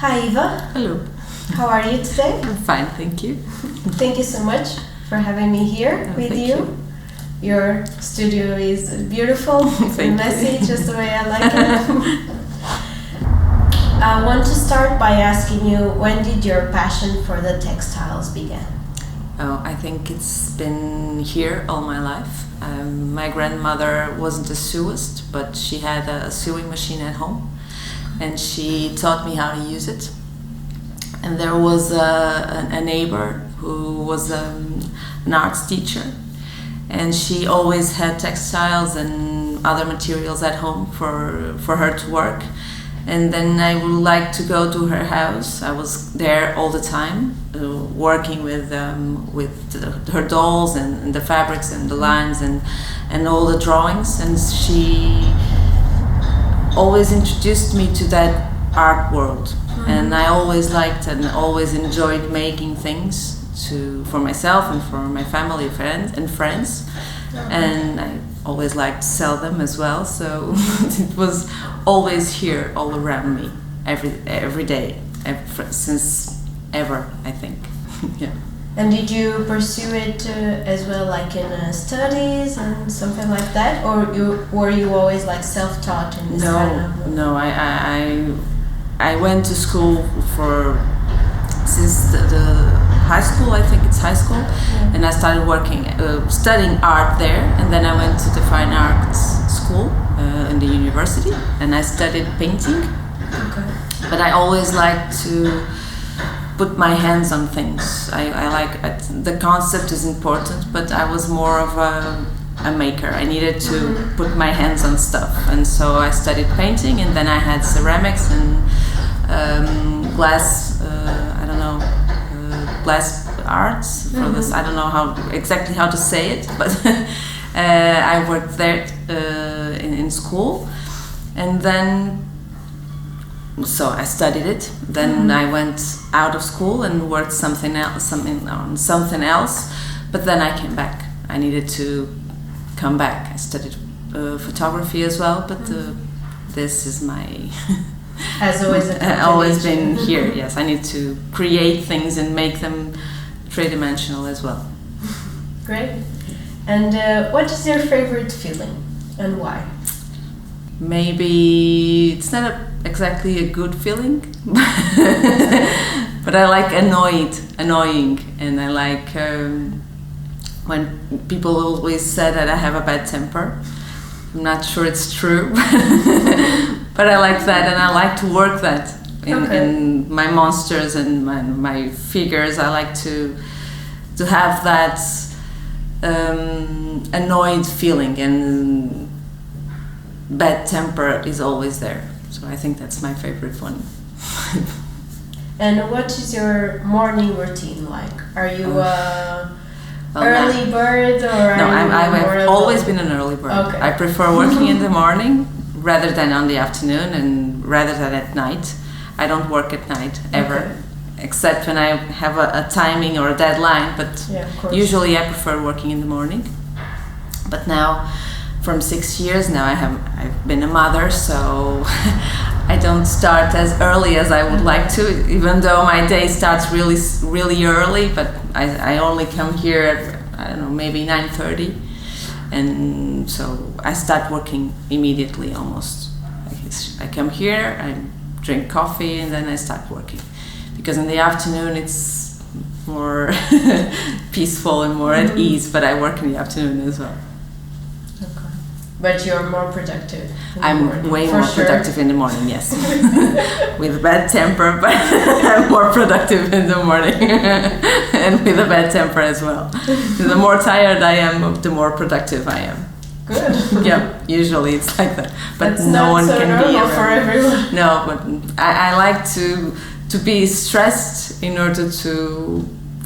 Hi Iva, Hello. how are you today? I'm fine, thank you. Thank you so much for having me here with Thank you. Your studio is beautiful, it's messy, just the way I like it. I want to start by asking you, when did your passion for the textiles begin? Oh, I think it's been here all my life. My grandmother wasn't a sewist, but she had a sewing machine at home, and she taught me how to use it. And there was a neighbor who was an arts teacher, and she always had textiles and other materials at home for her to work. And then I would like to go to her house. I was there all the time, working with her dolls and the fabrics and the lines and all the drawings. And she always introduced me to that art world. Mm-hmm. And I always liked and always enjoyed making things for myself and for my family and friends. Okay. And I always liked to sell them as well, so it was always here all around me every day, since ever, I think. Yeah. And did you pursue it as well, like in studies and something like that, or were you always like self-taught in this kind of? No, I went to school since the high school, I think it's high school, yeah. And I started studying art there, and then I went to the fine arts school in the university, and I studied painting. Okay. But I always liked to put my hands on things. I like the concept is important, but I was more of a maker. I needed to put my hands on stuff, and so I studied painting, and then I had ceramics and glass. Glass arts for this. I don't know exactly how to say it, but I worked there in school, and then so I studied it. Then I went out of school and worked something else. But then I came back. I needed to come back. I studied photography as well, but this is my. Has always been here. Yes, I need to create things and make them three-dimensional as well. Great. And what is your favorite feeling and why? Maybe it's not exactly a good feeling, but I like annoying, and I like when people always say that I have a bad temper. I'm not sure it's true. But I like that, and I like to work that in my monsters and my figures. I like to have that annoyed feeling, and bad temper is always there. So I think that's my favorite one. And what is your morning routine like? Are you early bird, or no? I've always been an early bird. Okay. I prefer working in the morning rather than on the afternoon, and rather than at night. I don't work at night ever, except when I have a timing or a deadline, but usually I prefer working in the morning. But now, from 6 years now, I've been a mother, so I don't start as early as I would like to, even though my day starts really, really early, but I only come here at, I don't know, maybe 9:30. And so I start working immediately almost. I come here, I drink coffee, and then I start working. Because in the afternoon it's more peaceful and more at ease, but I work in the afternoon as well. Okay. But you're more productive in the I'm morning, way more productive in the morning, yes. With bad temper, but I'm more productive in the morning. And with a bad temper as well. The more tired I am, the more productive I am. Good. Yeah, usually it's like that. But that's no one so can be for everyone. No, but I like to be stressed in order to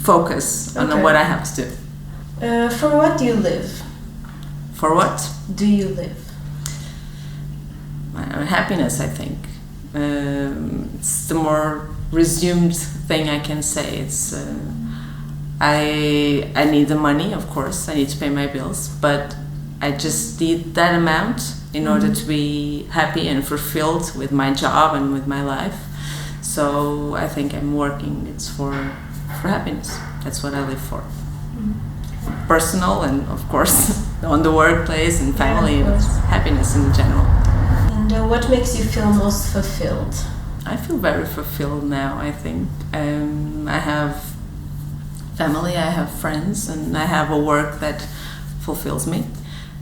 focus on what I have to do. For what do you live? For what? Do you live? Happiness, I think. It's the more resumed thing I can say. It's I need the money, of course. I need to pay my bills, but I just need that amount in order to be happy and fulfilled with my job and with my life. So I think I'm working, it's for happiness. That's what I live for. Personal and of course on the workplace and family, and happiness in general. And what makes you feel most fulfilled? I feel very fulfilled now, I think. I have family, I have friends, and I have a work that fulfills me,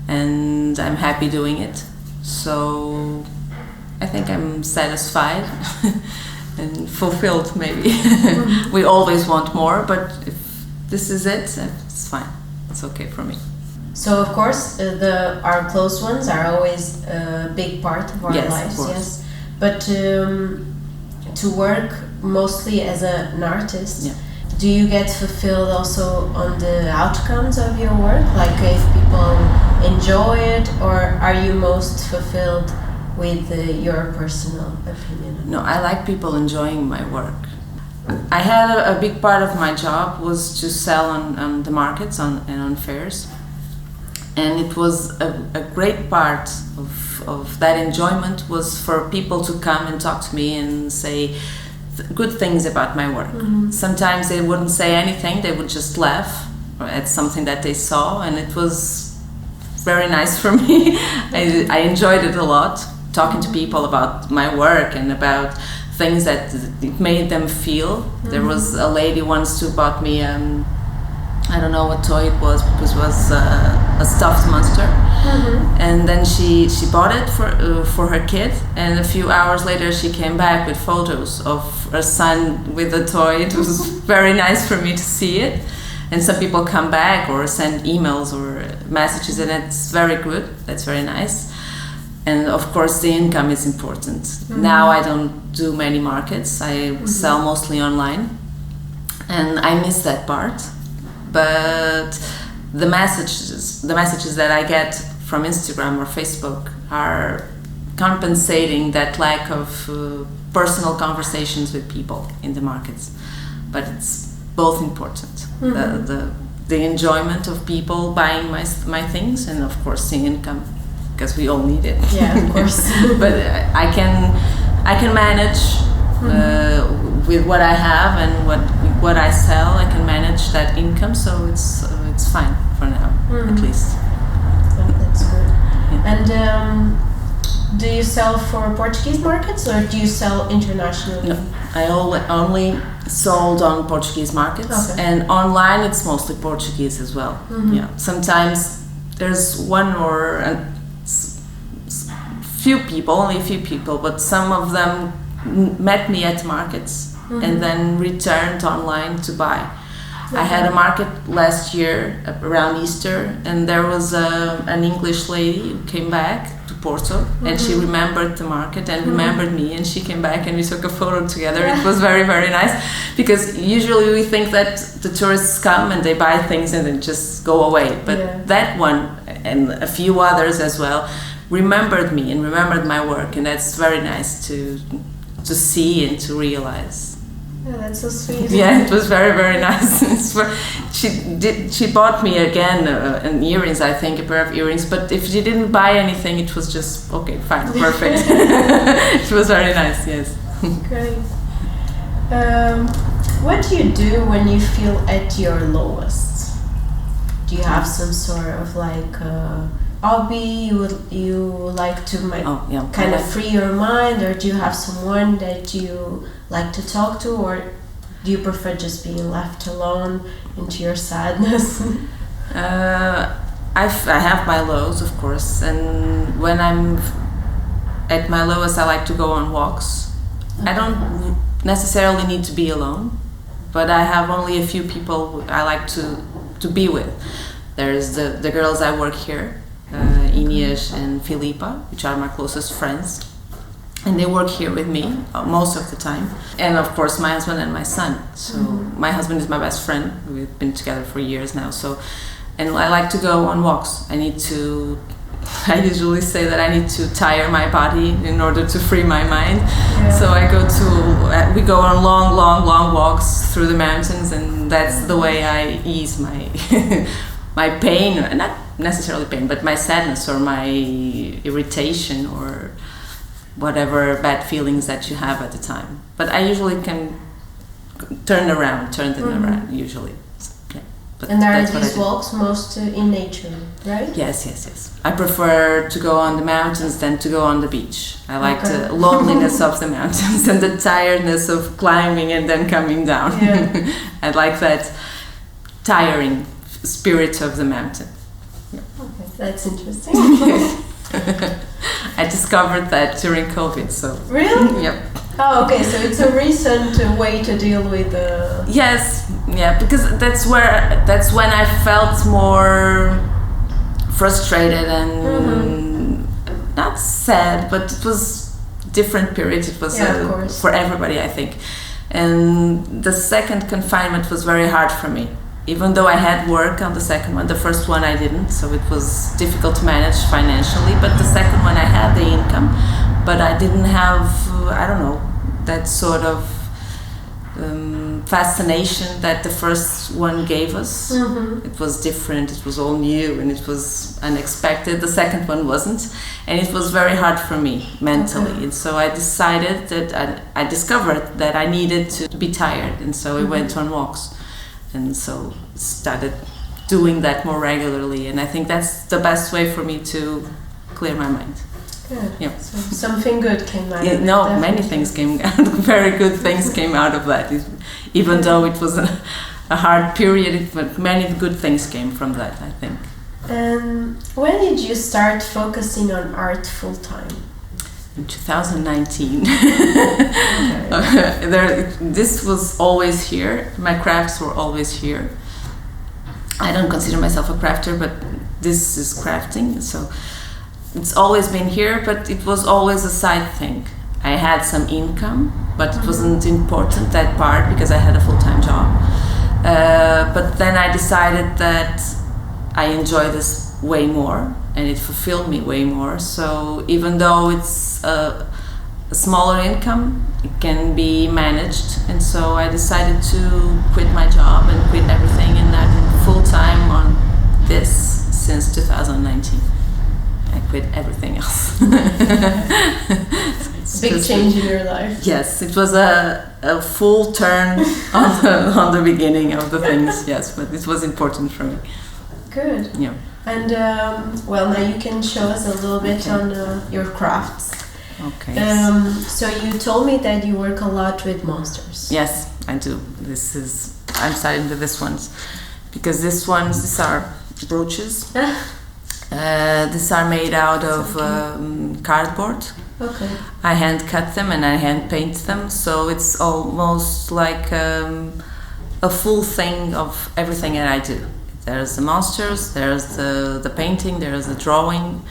and I'm happy doing it. So I think I'm satisfied and fulfilled, maybe. We always want more, but if this is it, it's fine. It's okay for me. So of course, our close ones are always a big part of our lives. Yes, but to work mostly as an artist, do you get fulfilled also on the outcomes of your work? Like if people enjoy it, or are you most fulfilled with your personal opinion? No, I like people enjoying my work. I had a big part of my job was to sell on the markets and on fairs. And it was a great part of that enjoyment was for people to come and talk to me and say good things about my work. Sometimes they wouldn't say anything, they would just laugh at something that they saw, and it was very nice for me. I enjoyed it a lot, talking to people about my work and about things that it made them feel. There was a lady once who bought me I don't know what toy it was, because it was a stuffed monster. And then she bought it for her kid, and a few hours later she came back with photos of her son with the toy. It was very nice for me to see it. And some people come back or send emails or messages, and it's very good. That's very nice. And of course the income is important. Now I don't do many markets. I sell mostly online, and I miss that part. But the messages that I get from Instagram or Facebook are compensating that lack of personal conversations with people in the markets. But it's both important. The enjoyment of people buying my things, and of course the income, because we all need it. Yeah, of course. But I can manage with what I have and what I sell. I can manage that income, so it's fine for now, at least. Oh, that's good. Yeah. And do you sell for Portuguese markets, or do you sell internationally? No, I only sold on Portuguese markets, and online it's mostly Portuguese as well. Yeah, sometimes there's one or only a few people, but some of them met me at markets and then returned online to buy. I had a market last year around Easter, and there was an English lady who came back to Porto, and she remembered the market and remembered me, and she came back and we took a photo together. It was very, very nice, because usually we think that the tourists come and they buy things and then just go away, but that one and a few others as well remembered me and remembered my work, and that's very nice to see and to realize. Yeah, that's so sweet. Yeah, it was very, very nice. She bought me again an earrings, I think, a pair of earrings, but if she didn't buy anything, it was just okay, fine, perfect. It was very nice, yes. Great. What do you do when you feel at your lowest? Do you have some sort of like hobby you like to kind of free your mind, or do you have someone that you like to talk to, or do you prefer just being left alone into your sadness? I have my lows, of course, and when I'm at my lowest I like to go on walks. I don't necessarily need to be alone, but I have only a few people I like to be with. There's the girls I work here, Inês and Filipa, which are my closest friends, and they work here with me most of the time. And of course my husband and my son. So my husband is my best friend. We've been together for years now. And I like to go on walks. I usually say that I need to tire my body in order to free my mind. So we go on long walks through the mountains, and that's the way I ease my my pain, not necessarily pain, but my sadness or my irritation, or whatever bad feelings that you have at the time. But I usually can turn them around usually. Yeah. But and are that's what I these do. walks most in nature, right? Yes. I prefer to go on the mountains than to go on the beach. I like the loneliness of the mountains and the tiredness of climbing and then coming down. Yeah. I like that tiring spirit of the mountain. Okay, that's interesting. I discovered that during COVID, so... Really? Yep. Oh, okay, so it's a recent way to deal with the... Yes, yeah, because that's when I felt more frustrated and not sad, but it was different period. It was of course. for everybody, I think. And the second confinement was very hard for me. Even though I had work on the second one, the first one I didn't, so it was difficult to manage financially. But the second one I had the income, but I didn't have, I don't know, that sort of fascination that the first one gave us. It was different, it was all new, and it was unexpected. The second one wasn't, and it was very hard for me mentally. And so I decided that I discovered that I needed to be tired, and so I went on walks. And so started doing that more regularly, and I think that's the best way for me to clear my mind. Good. Yeah. So something good came out of it. No, definitely. many things came out. Very good things came out of that. Even though it was a hard period, but many good things came from that, I think. When did you start focusing on art full time? In 2019. This was always here. My crafts were always here. I don't consider myself a crafter, but this is crafting. So it's always been here, but it was always a side thing. I had some income, but it wasn't important, that part, because I had a full-time job. But then I decided that I enjoy this way more, and it fulfilled me way more. So even though it's a smaller income, it can be managed. And so I decided to quit my job and quit everything, and I'm full-time on this since 2019. I quit everything else. Big change in your life. Yes, it was a full turn on the beginning of the things, yes, but it was important for me. Good. Yeah. And well, now you can show us a little bit on your crafts. Okay. So you told me that you work a lot with monsters. Yes, I do. I'm starting with this ones, because these are brooches. These are made out of cardboard. Okay. I hand cut them and I hand paint them, so it's almost like a full thing of everything that I do. There's the monsters, there's the painting, there's the drawing,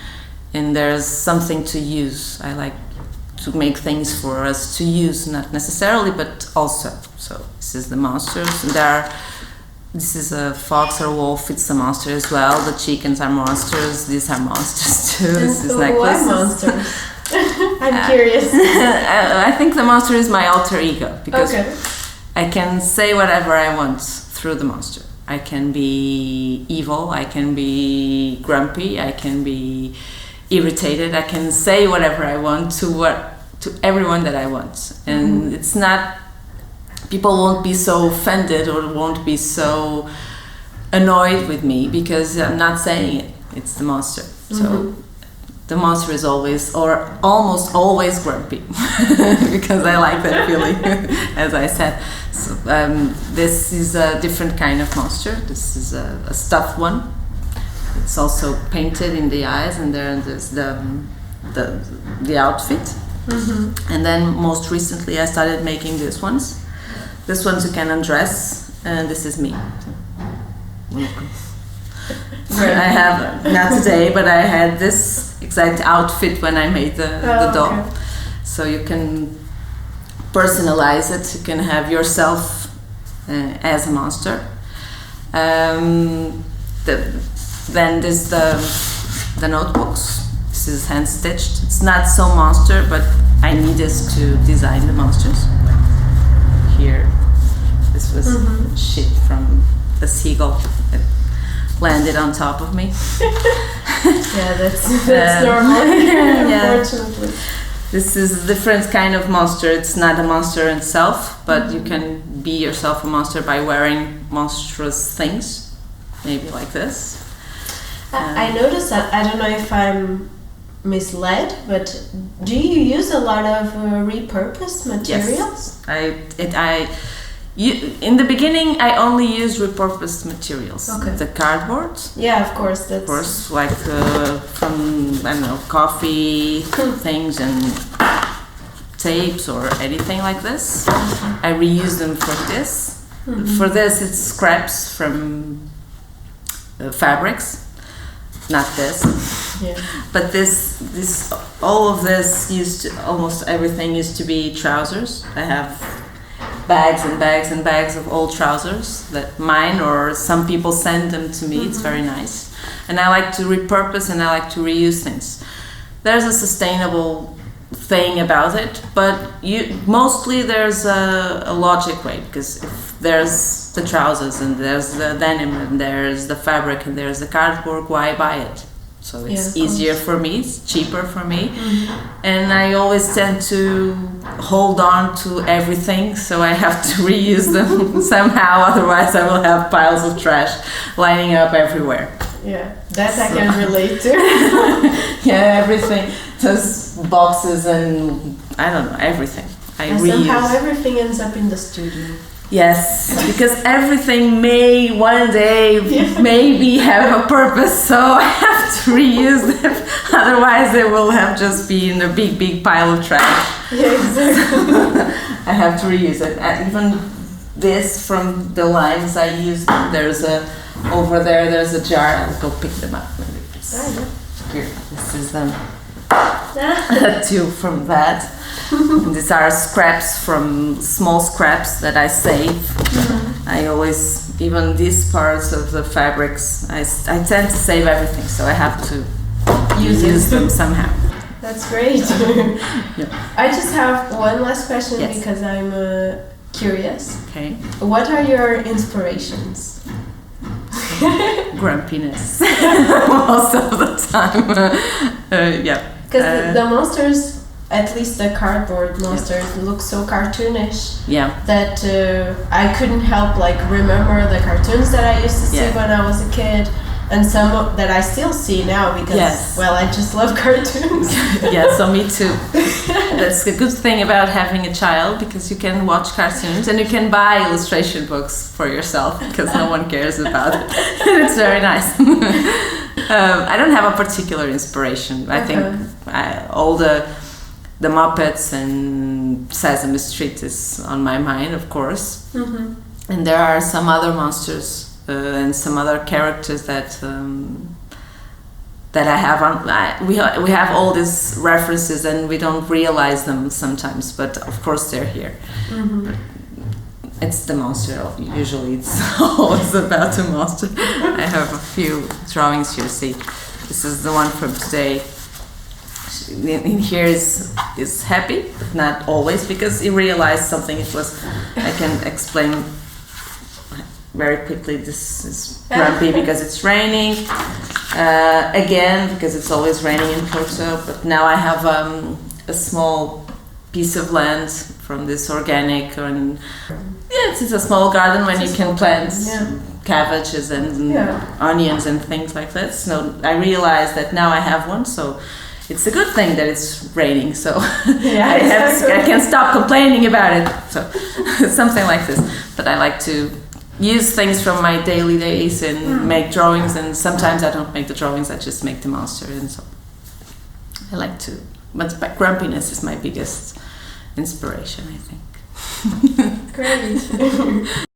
and there's something to use. I like to make things for us to use, not necessarily, but also. So this is the monsters, and this is a fox or wolf, it's a monster as well. The chickens are monsters, these are monsters too. This is necklaces. Why monsters? I'm curious. I think the monster is my alter ego, because okay. I can say whatever I want through the monster. I can be evil, I can be grumpy, I can be irritated, I can say whatever I want to everyone that I want. And it's not, people won't be so offended or won't be so annoyed with me because I'm not saying it. It's the monster. So the monster is always, or almost always, grumpy because I like that feeling, as I said. So, this is a different kind of monster. This is a stuffed one. It's also painted in the eyes, and there's the outfit. And then most recently I started making these ones. This ones you can undress, and this is me. I have, not today, but I had this exact outfit when I made the doll. Okay. So you can personalize it, you can have yourself as a monster. Then there's the notebooks. This is hand stitched. It's not so monster, but I needed to design the monsters. Here, this was shit from the seagull that landed on top of me. Yeah, that's normal. Unfortunately. This is a different kind of monster. It's not a monster itself, but you can be yourself a monster by wearing monstrous things, maybe like this. I noticed that, I don't know if I'm misled, but do you use a lot of repurposed materials? Yes. In the beginning, I only used repurposed materials. Okay. The cardboard. Yeah, of course. Of course, like from, I don't know, coffee things and tapes or anything like this. I reuse them for this. For this, it's scraps from fabrics. Not this. Yeah. But all of this almost everything used to be trousers. I have bags and bags and bags of old trousers that mine or some people send them to me. It's very nice. And I like to repurpose and I like to reuse things. There's a sustainable thing about it, but mostly there's a logic way, because if there's the trousers and there's the denim and there's the fabric and there's the cardboard, why buy it? So it's easier for me, it's cheaper for me, and I always tend to hold on to everything, so I have to reuse them somehow, otherwise I will have piles of trash lining up everywhere. Yeah, that I can relate to. Yeah, everything, just boxes and I don't know, everything. And somehow everything ends up in the studio. Yes, because everything may one day maybe have a purpose, so I have to reuse them. Otherwise, they will have just be in a big pile of trash. Yeah, exactly. I have to reuse it. Even this from the lines I use, over there's a jar. I'll go pick them up. Here, this is two from that. And these are scraps from small scraps that I save. I always, even these parts of the fabrics, I tend to save everything, so I have to use them somehow. That's great. Yeah. I just have one last question because I'm curious. Okay. What are your inspirations? Grumpiness most of the time. Yeah. Because the monsters, at least the cardboard monsters, look so cartoonish. Yeah. That I couldn't help remember the cartoons that I used to see when I was a kid, and some that I still see now because I just love cartoons. Yeah, so me too. That's a good thing about having a child, because you can watch cartoons and you can buy illustration books for yourself because no one cares about it. It's very nice. I don't have a particular inspiration. I think all the Muppets and Sesame Street is on my mind, of course. And there are some other monsters and some other characters that I have we have all these references and we don't realize them sometimes, but of course they're here. It's the monster. Usually it's always about the monster. I have a few drawings here. See, this is the one from today. In here is happy, but not always, because he realized something. I can explain very quickly. This is grumpy because it's raining again, because it's always raining in Porto. But now I have a small piece of land from this organic, and it's a small garden when you can plant cabbages and onions and things like that. So I realized that now I have one, so it's a good thing that it's raining, so I can stop complaining about it. So something like this. But I like to use things from my daily days and make drawings, and sometimes I don't make the drawings, I just make the monster, and so I like to. But grumpiness is my biggest inspiration, I think. Great.